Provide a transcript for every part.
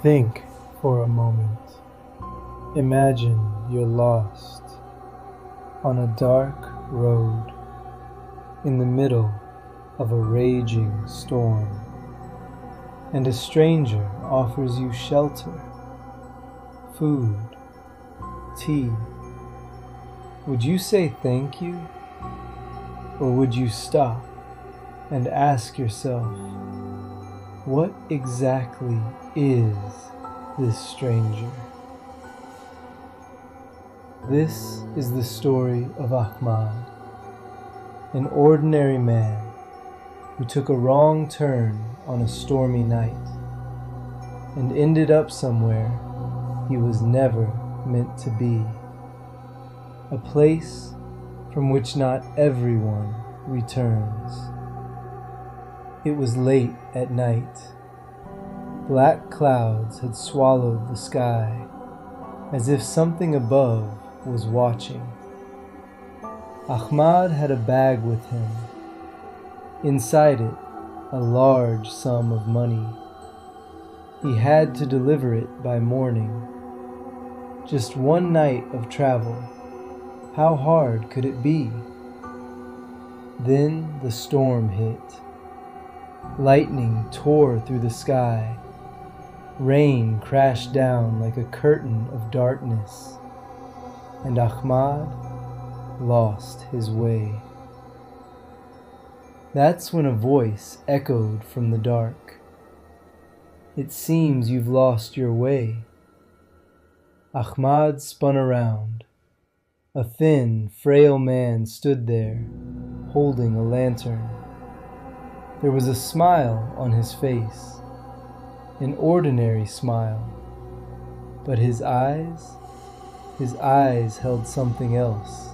Think for a moment. Imagine you're lost on a dark road in the middle of a raging storm, and a stranger offers you shelter, food, tea. Would you say thank you? Or would you stop and ask yourself, what exactly is this stranger? This is the story of Ahmad, an ordinary man who took a wrong turn on a stormy night and ended up somewhere he was never meant to be, a place from which not everyone returns. It was late at night. Black clouds had swallowed the sky, as if something above was watching. Ahmad had a bag with him. Inside it, a large sum of money. He had to deliver it by morning. Just one night of travel. How hard could it be? Then the storm hit. Lightning tore through the sky. Rain crashed down like a curtain of darkness, and Ahmad lost his way. That's when a voice echoed from the dark. It seems you've lost your way. Ahmad spun around. A thin, frail man stood there, holding a lantern. There was a smile on his face, an ordinary smile, but his eyes held something else,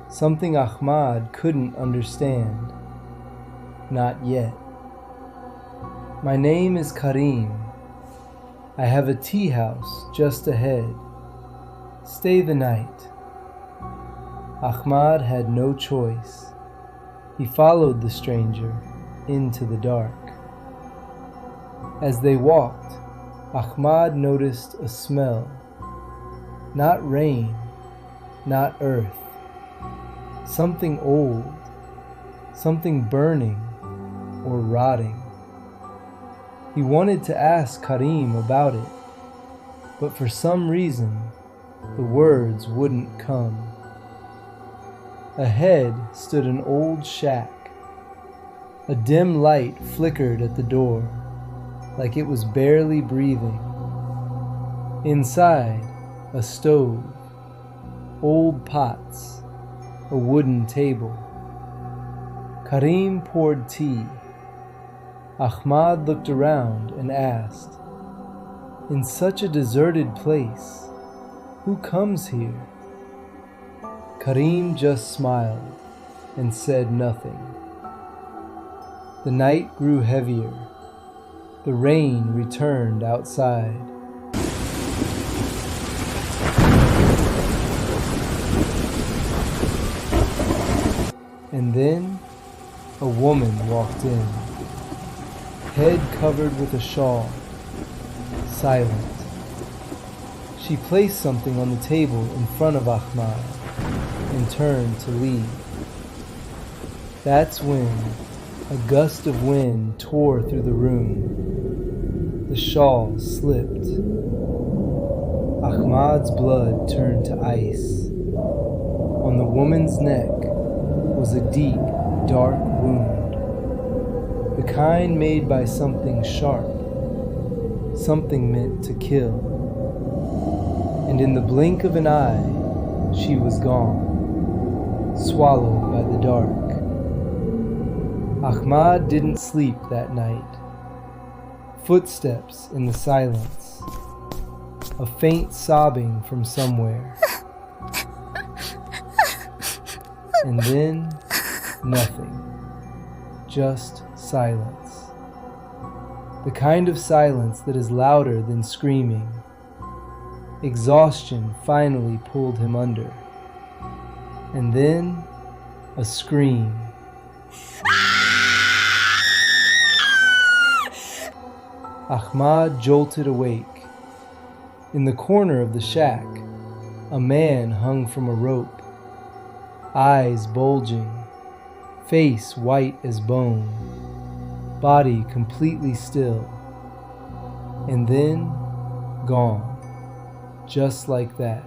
something Ahmad couldn't understand. Not yet. My name is Karim. I have a tea house just ahead. Stay the night. Ahmad had no choice. He followed the stranger into the dark. As they walked, Ahmad noticed a smell. Not rain, not earth. Something old, something burning or rotting. He wanted to ask Karim about it, but for some reason, the words wouldn't come. Ahead stood an old shack. A dim light flickered at the door, like it was barely breathing. Inside, a stove, old pots, a wooden table. Karim poured tea. Ahmad looked around and asked, "In such a deserted place, who comes here?" Karim just smiled and said nothing. The night grew heavier. The rain returned outside. And then a woman walked in, head covered with a shawl, silent. She placed something on the table in front of Ahmad and turned to leave. That's when a gust of wind tore through the room. The shawl slipped. Ahmad's blood turned to ice. On the woman's neck was a deep, dark wound, the kind made by something sharp, something meant to kill. And in the blink of an eye, she was gone, swallowed by the dark. Ahmad didn't sleep that night. Footsteps in the silence, a faint sobbing from somewhere. And then, nothing. Just silence. The kind of silence that is louder than screaming. Exhaustion finally pulled him under. And then, a scream. Ahmad jolted awake. In the corner of the shack, a man hung from a rope, eyes bulging, face white as bone, body completely still, and then gone, just like that.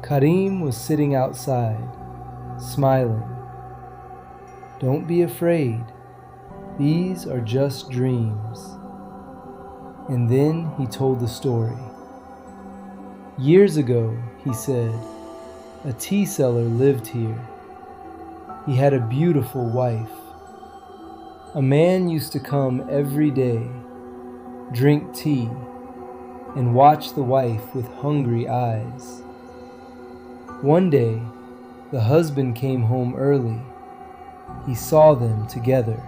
Karim was sitting outside, smiling. "Don't be afraid. These are just dreams." And then he told the story. "Years ago," he said, "a tea seller lived here. He had a beautiful wife. A man used to come every day, drink tea, and watch the wife with hungry eyes. One day, the husband came home early. He saw them together.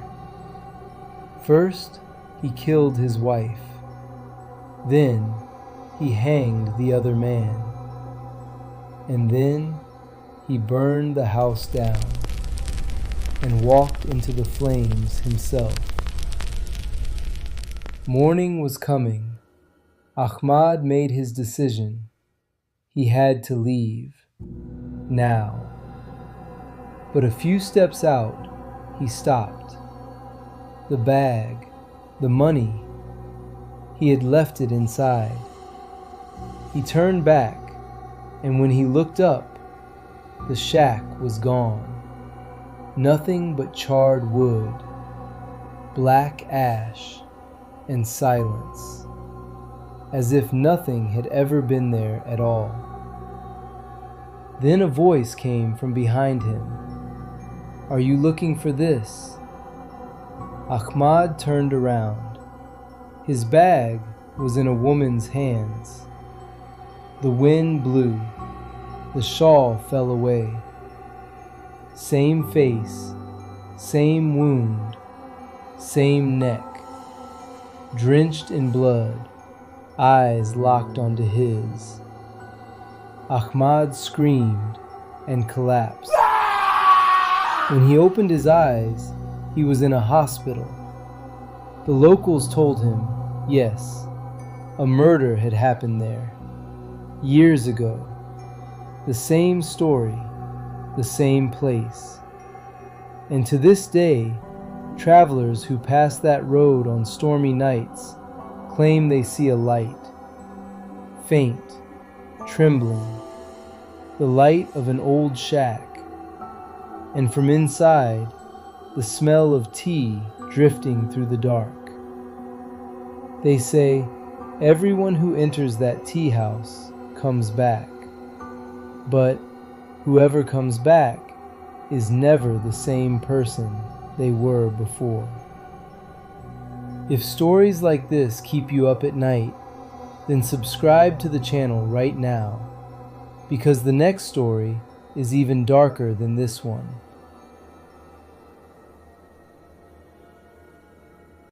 First, he killed his wife. Then, he hanged the other man. And then, he burned the house down and walked into the flames himself." Morning was coming. Ahmad made his decision. He had to leave. Now. But a few steps out, he stopped. The bag, the money, he had left it inside. He turned back, and when he looked up, the shack was gone. Nothing but charred wood, black ash, and silence, as if nothing had ever been there at all. Then a voice came from behind him. "Are you looking for this?" Ahmad turned around. His bag was in a woman's hands. The wind blew. The shawl fell away. Same face, same wound, same neck. Drenched in blood, eyes locked onto his. Ahmad screamed and collapsed. When he opened his eyes, he was in a hospital. The locals told him, yes, a murder had happened there. Years ago. The same story, the same place. And to this day, travelers who pass that road on stormy nights claim they see a light, faint, trembling, the light of an old shack, and from inside, the smell of tea drifting through the dark. They say everyone who enters that tea house comes back, but whoever comes back is never the same person they were before. If stories like this keep you up at night, then subscribe to the channel right now, because the next story is even darker than this one.